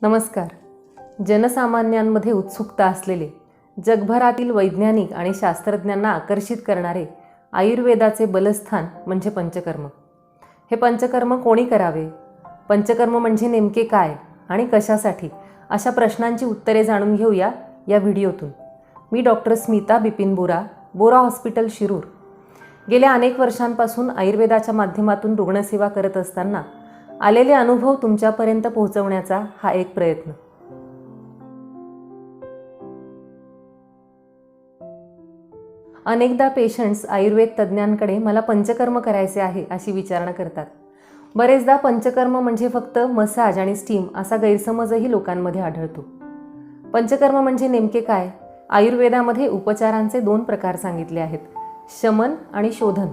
नमस्कार. जनसामान्यांमध्ये उत्सुकता असलेले, जगभरातील वैज्ञानिक आणि शास्त्रज्ञांना आकर्षित करणारे आयुर्वेदाचे बलस्थान म्हणजे पंचकर्म. हे पंचकर्म कोणी करावे, पंचकर्म म्हणजे नेमके काय आणि कशासाठी, अशा प्रश्नांची उत्तरे जाणून घेऊया या व्हिडिओतून. मी डॉक्टर स्मिता बिपिन बोरा, बोरा हॉस्पिटल शिरूर. गेल्या अनेक वर्षांपासून आयुर्वेदाच्या माध्यमातून रुग्णसेवा करत असताना आलेले अनुभव तुमच्यापर्यंत पोहोचवण्याचा हा एक प्रयत्न. अनेकदा पेशंट्स आयुर्वेद तज्ज्ञांकडे मला पंचकर्म करायचे आहे अशी विचारणा करतात. बरेचदा पंचकर्म म्हणजे फक्त मसाज आणि स्टीम असा गैरसमजही लोकांमध्ये आढळतो. पंचकर्म म्हणजे नेमके काय? आयुर्वेदामध्ये उपचारांचे 2 प्रकार सांगितले आहेत, शमन आणि शोधन.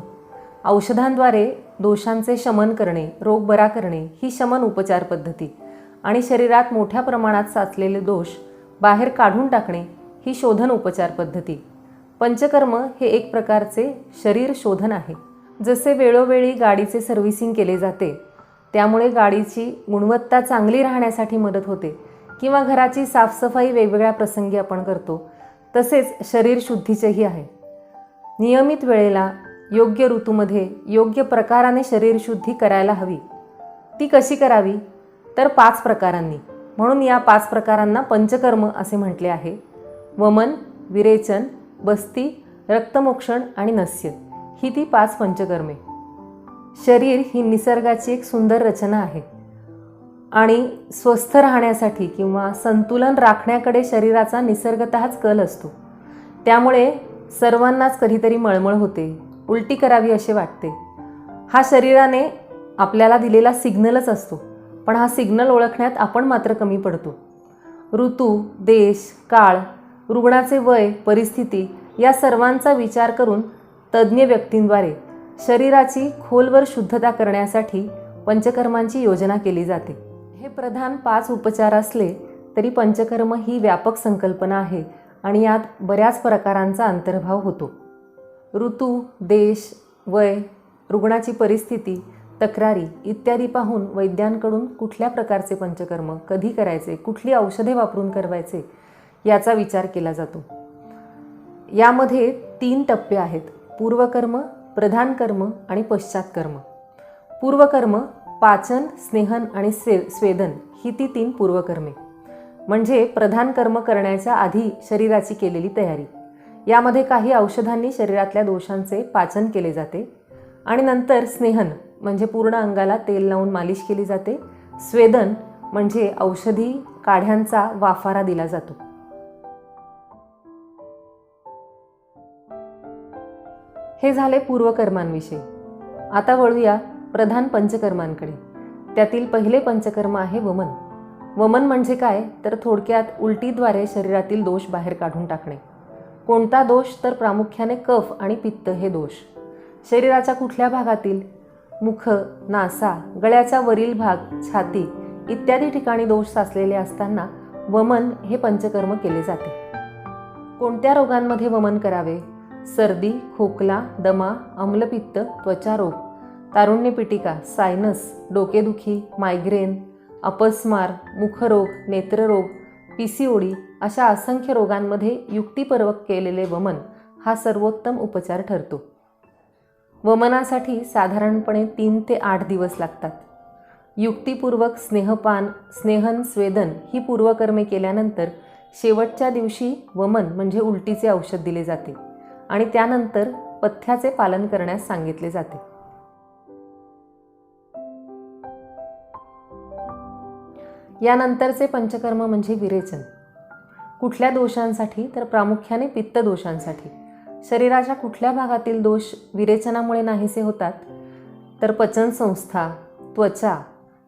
औषधांद्वारे दोषांचे शमन करणे, रोग बरा करणे ही शमन उपचार पद्धती, आणि शरीरात मोठ्या प्रमाणात साचलेले दोष बाहेर काढून टाकणे ही शोधन उपचार पद्धती. पंचकर्म हे एक प्रकारचे शरीर शोधन आहे. जसे वेळोवेळी गाडीचे सर्व्हिसिंग केले जाते, त्यामुळे गाडीची गुणवत्ता चांगली राहण्यासाठी मदत होते, किंवा घराची साफसफाई वेगवेगळ्या प्रसंगी आपण करतो, तसेच शरीर शुद्धीचेही आहे. नियमित वेळेला योग्य ऋतूमध्ये योग्य प्रकाराने शरीर शुद्धी करायला हवी. ती कशी करावी? तर 5 प्रकारांनी. म्हणून या 5 प्रकारांना पंचकर्म असे म्हटले आहे. वमन, विरेचन, बस्ती, रक्तमोक्षण आणि नस्य ही ती 5 पंचकर्मे. शरीर ही निसर्गाची एक सुंदर रचना आहे, आणि स्वस्थ राहण्यासाठी किंवा संतुलन राखण्याकडे शरीराचा निसर्गतःच कल असतो. त्यामुळे सर्वांनाच कधीतरी मळमळ होते, उलटी करावी असे वाटते. हा शरीराने आपल्याला दिलेला सिग्नलच असतो, पण हा सिग्नल ओळखण्यात आपण मात्र कमी पडतो. ऋतू, देश, काळ, रुग्णाचे वय, परिस्थिती या सर्वांचा विचार करून तज्ज्ञ व्यक्तींद्वारे शरीराची खोलवर शुद्धता करण्यासाठी पंचकर्मांची योजना केली जाते. हे प्रधान 5 उपचार असले तरी पंचकर्म ही व्यापक संकल्पना आहे, आणि यात बऱ्याच प्रकारांचा अंतर्भाव होतो. ऋतू, देश, वय, रुग्णाची परिस्थिती, तक्रारी इत्यादी पाहून वैद्यांकडून कुठल्या प्रकारचे पंचकर्म कधी करायचे, कुठली औषधे वापरून करवायचे याचा विचार केला जातो. यामध्ये 3 टप्पे आहेत: पूर्वकर्म, प्रधान कर्म आणि पश्चात्कर्म. पूर्वकर्म पाचन, स्नेहन आणि स्वेदन ही ती 3 पूर्वकर्मे, म्हणजे प्रधान कर्म करण्याच्या आधी शरीराची केलेली तयारी. यामध्ये काही औषधांनी शरीरातल्या दोषांचे पाचन केले जाते, आणि नंतर स्नेहन म्हणजे पूर्ण अंगाला तेल लावून मालिश केली जाते. स्वेदन म्हणजे औषधी काढ्यांचा वाफारा दिला जातो. हे झाले पूर्वकर्मांविषयी. आता वळूया प्रधान पंचकर्मांकडे. त्यातील पहिले पंचकर्म आहे वमन. वमन म्हणजे काय? तर थोडक्यात उलटीद्वारे शरीरातील दोष बाहेर काढून टाकणे. कोणता दोष? तर प्रामुख्याने कफ आणि पित्त हे दोष. शरीराच्या कुठल्या भागातील? मुख, नासा, गळ्याचा वरील भाग, छाती इत्यादी ठिकाणी दोष साचलेले असताना वमन हे पंचकर्म केले जाते. कोणत्या रोगांमध्ये वमन करावे? सर्दी, खोकला, दमा, आम्लपित्त, त्वचारोग, तारुण्यपिटिका, सायनस, डोकेदुखी, मायग्रेन, अपस्मार, मुखरोग, नेत्ररोग, PCOD अशा असंख्य रोगांमध्ये युक्तिपूर्वक केलेले वमन हा सर्वोत्तम उपचार ठरतो. वमनासाठी साधारणपणे 3 ते 8 दिवस लागतात. युक्तिपूर्वक स्नेहपान, स्नेहन, स्वेदन ही पूर्वकर्मे केल्यानंतर शेवटच्या दिवशी वमन म्हणजे उलटीचे औषध दिले जाते, आणि त्यानंतर पथ्याचे पालन करण्यास सांगितले जाते. यानंतरचे पंचकर्म म्हणजे विरेचन. कुठल्या दोषांसाठी? तर प्रामुख्याने पित्त दोषांसाठी. शरीराच्या कुठल्या भागातील दोष विरेचनामुळे नाहीसे होतात? तर पचनसंस्था, त्वचा,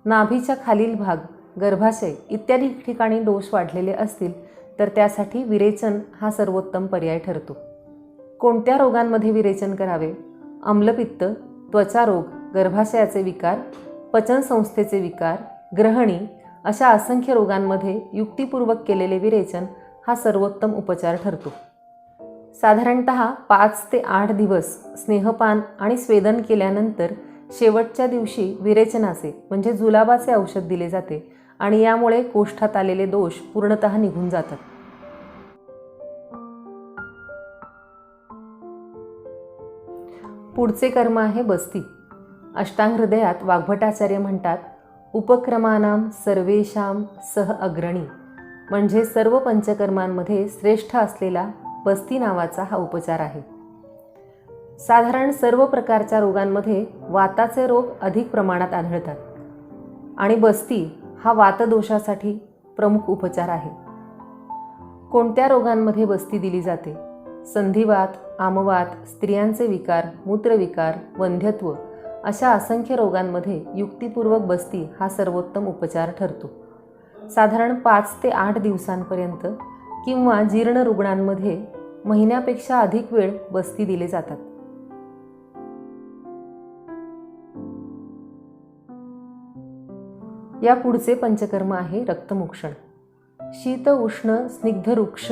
नाभीच्या खालील भाग, गर्भाशय इत्यादी ठिकाणी दोष वाढलेले असतील तर त्यासाठी विरेचन हा सर्वोत्तम पर्याय ठरतो. कोणत्या रोगांमध्ये विरेचन करावे? आम्लपित्त, त्वचारोग, गर्भाशयाचे विकार, पचनसंस्थेचे विकार, ग्रहणी अशा असंख्य रोगांमध्ये युक्तिपूर्वक केलेले विरेचन हा सर्वोत्तम उपचार ठरतो. साधारणतः 5 ते 8 दिवस स्नेहपान आणि स्वेदन केल्यानंतर शेवटच्या दिवशी विरेचनाचे म्हणजे जुलाबाचे औषध दिले जाते आणि यामुळे कोष्ठात आलेले दोष पूर्णतः निघून जातात. पुढचे कर्म आहे बस्ती. अष्टांग हृदयात वाग्भटाचार्य म्हणतात, उपक्रमानाम सर्वेशाम सह अग्रणी, म्हणजे सर्व पंचकर्मांमध्ये श्रेष्ठ असलेला बस्ती नावाचा हा उपचार आहे. साधारण सर्व प्रकारच्या रोगांमध्ये वाताचे रोग अधिक प्रमाणात आढळतात आणि बस्ती हा वातदोषासाठी प्रमुख उपचार आहे. कोणत्या रोगांमध्ये बस्ती दिली जाते? संधिवात, आमवात, स्त्रियांचे विकार, मूत्रविकार, वंध्यत्व अशा असंख्य रोगांमध्ये युक्तिपूर्वक बस्ती हा सर्वोत्तम उपचार ठरतो. साधारण 5 ते 8 दिवसांपर्यंत किंवा जीर्ण रुग्णांमध्ये महिन्यापेक्षा अधिक वेळ बस्ती दिले जातात. या पुढचे पंचकर्म आहे रक्तमोक्षण. शीत, उष्ण, स्निग्ध, रुक्ष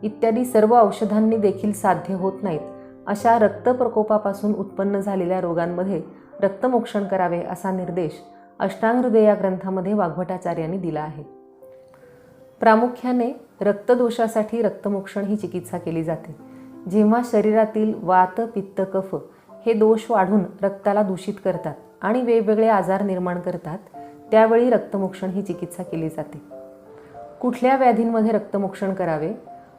इत्यादी सर्व औषधांनी देखील साध्य होत नाहीत अशा रक्तप्रकोपापासून उत्पन्न झालेल्या रोगांमध्ये रक्तमोक्षण करावे असा निर्देश अष्टांग हृदय या ग्रंथामध्ये वाग्भटाचार्यांनी दिला आहे. प्रामुख्याने रक्तदोषासाठी रक्तमोक्षण ही चिकित्सा केली जाते. जेव्हा शरीरातील वात, पित्त, कफ हे दोष वाढून रक्ताला दूषित करतात आणि वेगवेगळे आजार निर्माण करतात, त्यावेळी रक्तमोक्षण ही चिकित्सा केली जाते. कुठल्या व्याधींमध्ये रक्तमोक्षण करावे?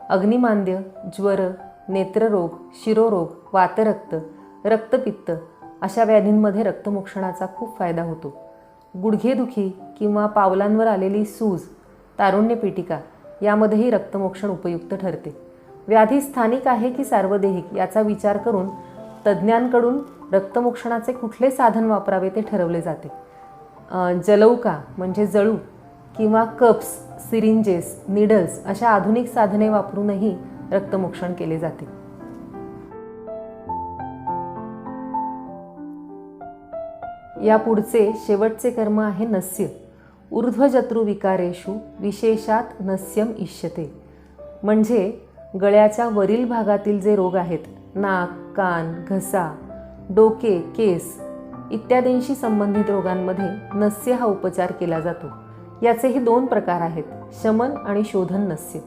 अग्निमांद्य, ज्वर, नेत्ररोग, शिरोरोग, वातरक्त, रक्तपित्त अशा व्याधींमध्ये रक्तमोक्षणाचा खूप फायदा होतो. गुडघेदुखी किंवा पावलांवर आलेली सूज, तारुण्यपीठिका यामध्येही रक्तमोक्षण उपयुक्त ठरते. व्याधी स्थानिक आहे की सार्वदेहिक याचा विचार करून तज्ज्ञांकडून रक्तमोक्षणाचे कुठले साधन वापरावे ते ठरवले जाते. जलौका म्हणजे जळू किंवा कप्स, सिरिंजेस, निडल्स अशा आधुनिक साधने वापरूनही रक्तमोक्षण केले जाते. या पुढचे शेवटचे कर्म आहे नस्य. ऊर्ध्वजत्रु विकारेषु विशेषात नस्यम इष्यते, म्हणजे गळ्याच्या वरील भागातील जे रोग आहेत, नाक, कान, घसा, डोके, केस इत्यादींशी संबंधित रोगांमध्ये नस्य हा उपचार केला जातो. याचेही 2 प्रकार आहेत, शमन आणि शोधन नस्य.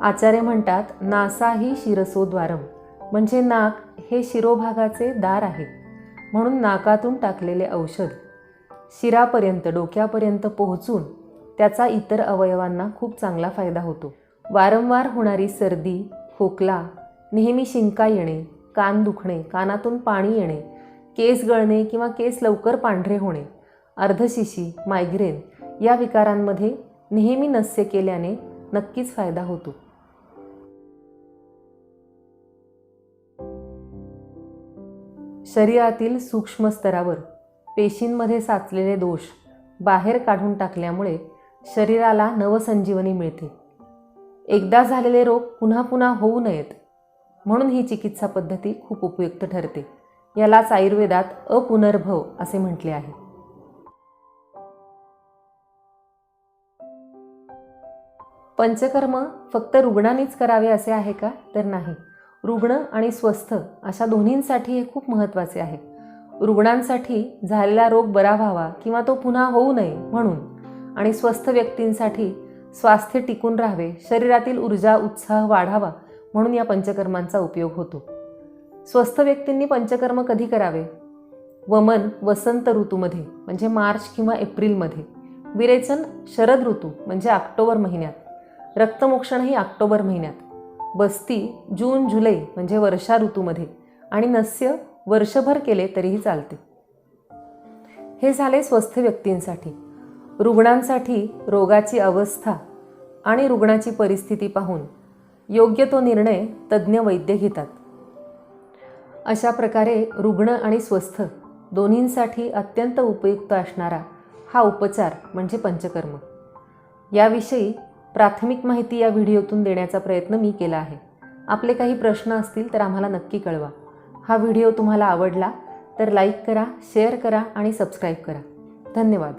आचार्य म्हणतात, नासा ही शिरसोद्वारम, म्हणजे नाक हे शिरोभागाचे दार आहे, म्हणून नाकातून टाकलेले औषध शिरापर्यंत, डोक्यापर्यंत पोहोचून त्याचा इतर अवयवांना खूप चांगला फायदा होतो. वारंवार होणारी सर्दी, खोकला, नेहमी शिंका येणे, कान दुखणे, कानातून पाणी येणे, केस गळणे किंवा केस लवकर पांढरे होणे, अर्धशिशी, मायग्रेन या विकारांमध्ये नेहमी नस्य केल्याने नक्कीच फायदा होतो. शरीरातील सूक्ष्म स्तरावर पेशींमध्ये साचलेले दोष बाहेर काढून टाकल्यामुळे शरीराला नवसंजीवनी मिळते. एकदा झालेले रोग पुन्हा पुन्हा होऊ नयेत म्हणून ही चिकित्सा पद्धती खूप उपयुक्त ठरते. यालाच आयुर्वेदात अपुनर्भव असे म्हटले आहे. पंचकर्म फक्त रुग्णांनीच करावे असे आहे का? तर नाही. रुग्ण आणि स्वस्थ अशा दोन्हींसाठी हे खूप महत्त्वाचे आहे. रुग्णांसाठी झालेला रोग बरा व्हावा किंवा तो पुन्हा होऊ नये म्हणून, आणि स्वस्थ व्यक्तींसाठी स्वास्थ्य टिकून राहावे, शरीरातील ऊर्जा उत्साह वाढावा म्हणून या पंचकर्मांचा उपयोग होतो. स्वस्थ व्यक्तींनी पंचकर्म कधी करावे? वमन वसंत ऋतूमध्ये म्हणजे मार्च किंवा एप्रिलमध्ये, विरेचन शरद ऋतू म्हणजे ऑक्टोबर महिन्यात, रक्तमोक्षण ही ऑक्टोबर महिन्यात, बस्ती जून जुलै म्हणजे वर्षा ऋतूमध्ये, आणि नस्य वर्षभर केले तरीही चालते. हे झाले स्वस्थ व्यक्तींसाठी. रुग्णांसाठी रोगाची अवस्था आणि रुग्णाची परिस्थिती पाहून योग्य तो निर्णय तज्ज्ञ वैद्य घेतात. अशा प्रकारे रुग्ण आणि स्वस्थ दोन्हींसाठी अत्यंत उपयुक्त असणारा हा उपचार म्हणजे पंचकर्म. याविषयी प्राथमिक माहिती या व्हिडिओतून देण्याचा प्रयत्न मी केला आहे. आपले काही प्रश्न असतील तर आम्हाला नक्की कळवा. हा व्हिडिओ तुम्हाला आवडला तर लाईक करा, शेअर करा आणि सबस्क्राईब करा. धन्यवाद.